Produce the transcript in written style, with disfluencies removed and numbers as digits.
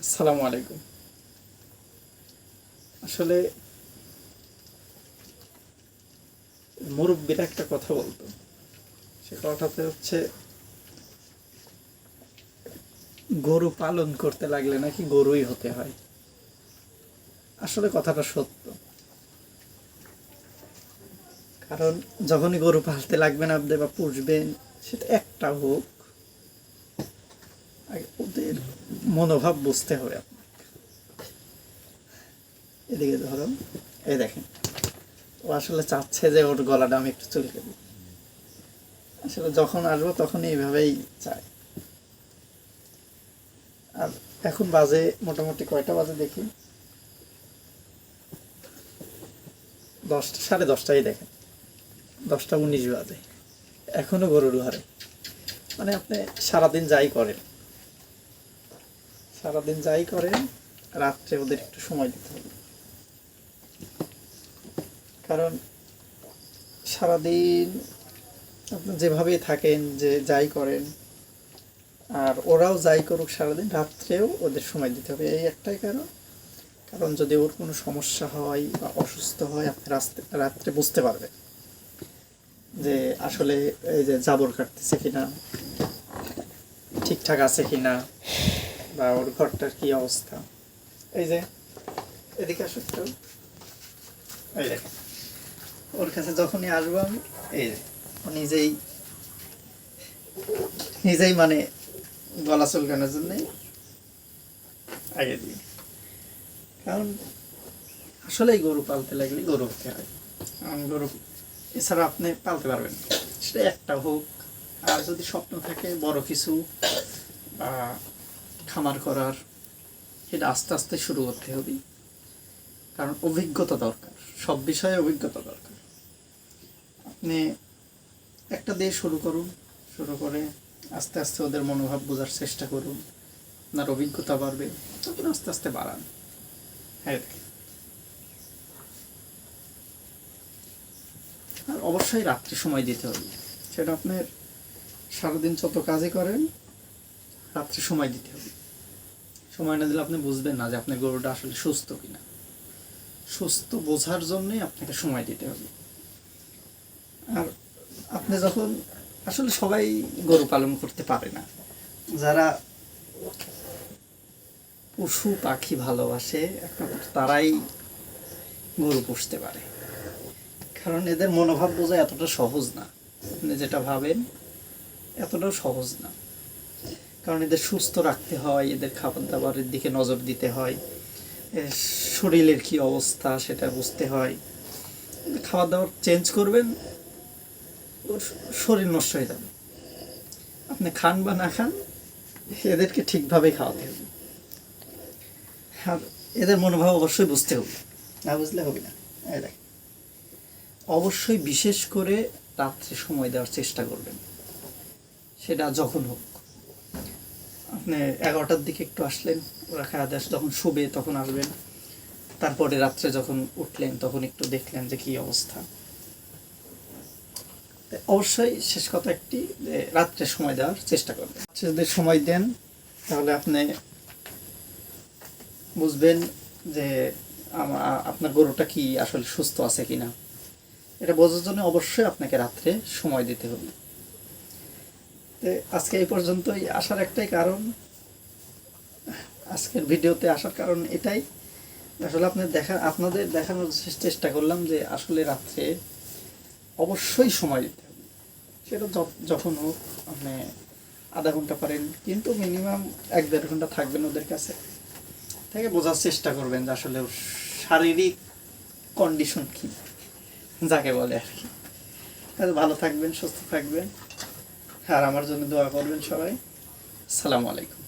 আসসালামু আলাইকুম। আসলে মুরব্বীরা একটা কথা বলতো, সে কথাতে হচ্ছে গরু পালন করতে লাগলে নাকি গরুই হতে হয়। আসলে কথাটা সত্য। কারণ যখনই গরু পালতে লাগবেন আপনি বা পুষবেন, সেটা একটা হোক, আগে ওদের মনোভাব বুঝতে হবে আপনার। এদিকে ধরুন, এই দেখেন, ও আসলে চাচ্ছে যে ওর গলাটা আমি একটু চুলকে দিই। আসলে যখন আসবো তখন এইভাবেই চায়। আর এখন বাজে মোটামুটি কয়টা বাজে দেখি, 10টা, 10:30 দেখেন, 10টা 19 বাজে, এখনো গরুর ঘরে। মানে আপনি সারাদিন যাই করেন, রাত্রে ওদের একটু সময় দিতে হবে। কারণ সারাদিন আপনি যেভাবেই থাকেন, যে যাই করেন, আর ওরাও যাই করুক, সারাদিন রাত্রেও ওদের সময় দিতে হবে। এই একটাই কারণ, কারণ যদি ওর কোনো সমস্যা হয় বা অসুস্থ হয়, আপনি রাত্রে বুঝতে পারবেন যে আসলে এই যে জাবর কাটতেছে কিনা, ঠিকঠাক আছে কিনা, বা ওর ঘরটার কি অবস্থা। এই যে এদিকে আসো একটু, এই দেখেন, ওর কাছে যখনই আসবো আমি, এই যে ও নিজেই মানে গলা চুলকানোর জন্যই আগে দিই। কারণ আসলেই গরু পালতে লাগলে গরু হতে হয়। কারণ গরু এছাড়া আপনি পালতে পারবেন না। সেটা একটা হোক, আর যদি স্বপ্ন থাকে বড় কিছু খামার করার, সেটা আস্তে আস্তে শুরু করতে হবে। কারণ অভিজ্ঞতা দরকার, সব বিষয়ে অভিজ্ঞতা দরকার। আপনি একটা দিয়ে শুরু করুন, শুরু করে আস্তে আস্তে ওদের মনোভাব বোঝার চেষ্টা করুন। আপনার অভিজ্ঞতা বাড়বে, তখন আস্তে আস্তে বাড়ান। হ্যাঁ, আর অবশ্যই রাত্রে সময় দিতে হবে। সেটা আপনার সারাদিন যত কাজে করেন, রাত্রে সময় দিতে হবে। সময় না দিলে আপনি বুঝবেন না যে আপনার গরুটা আসলে সুস্থ কিনা। সুস্থ বোঝার জন্যই আপনাকে সময় দিতে হবে। আর আপনি যখন, আসলে সবাই গরু পালন করতে পারে না। যারা পশু পাখি ভালোবাসে একমাত্র তারাই গরু পুষতে পারে। কারণ এদের মনোভাব বোঝা এতটা সহজ না। আপনি যেটা ভাবেন এতটাও সহজ না। কারণ এদের সুস্থ রাখতে হয়, এদের খাবার দাবারের দিকে নজর দিতে হয়, শরীরের কি অবস্থা সেটা বুঝতে হয়। খাবার দাবার চেঞ্জ করবেন, ওর শরীর নষ্ট হয়ে যাবে। আপনি খান বা না খান, এদেরকে ঠিকভাবে খাওয়াতে হবে। আর এদের মনোভাব অবশ্যই বুঝতে হবে, না বুঝলে হবে না। দেখ, অবশ্যই বিশেষ করে রাত্রে সময় দেওয়ার চেষ্টা করবেন, সেটা যখন হোক। আপনি 11টার দিকে একটু আসলেন, ওরা খাওয়া দাওয়া যখন শুবে তখন আসবেন। তারপরে রাত্রে যখন উঠলেন তখন একটু দেখলেন যে কী অবস্থা। অবশ্যই শেষ কথা একটি, যে রাত্রে সময় দেওয়ার চেষ্টা করবেন। যদি সময় দেন তাহলে আপনি বুঝবেন যে আপনার গরুটা কি আসলে সুস্থ আছে কিনা। এটা বোঝার জন্য অবশ্যই আপনাকে রাত্রে সময় দিতে হবে। তো আজকে এই পর্যন্তই আসার একটাই কারণ, আজকের ভিডিওতে আসার কারণ এটাই, আসলে আপনাদের দেখানোর চেষ্টা করলাম যে আসলে রাত্রে অবশ্যই সময় দিতে হবে। সেটা যখন হোক, আপনি আধা ঘন্টা পারেন, কিন্তু মিনিমাম 1-1.5 ঘন্টা থাকবেন ওদের কাছে, থেকে বোঝার চেষ্টা করবেন যে আসলে ওর শারীরিক কন্ডিশন কী, যাকে বলে আর কি। তাহলে ভালো থাকবেন, সুস্থ থাকবেন, আর আমার জন্য দোয়া করবেন সবাই। আসসালামু আলাইকুম।